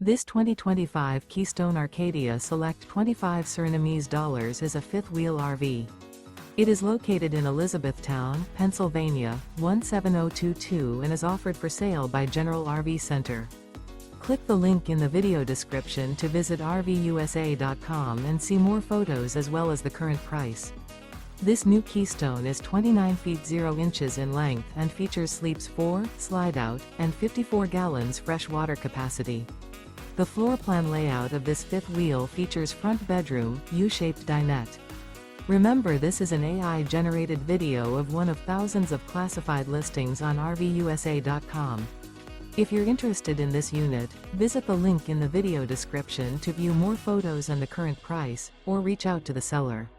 This 2025 Keystone Arcadia Select $25 is a fifth-wheel RV. It is located in Elizabethtown, Pennsylvania, 17022 and is offered for sale by General RV Center. Click the link in the video description to visit RVUSA.com and see more photos as well as the current price. This new Keystone is 29 feet 0 inches in length and features sleeps 4, Slideout, and 54 gallons fresh water capacity. The floor plan layout of this fifth wheel features front bedroom, U-shaped dinette. Remember, this is an AI-generated video of one of thousands of classified listings on RVUSA.com. If you're interested in this unit, visit the link in the video description to view more photos and the current price, or reach out to the seller.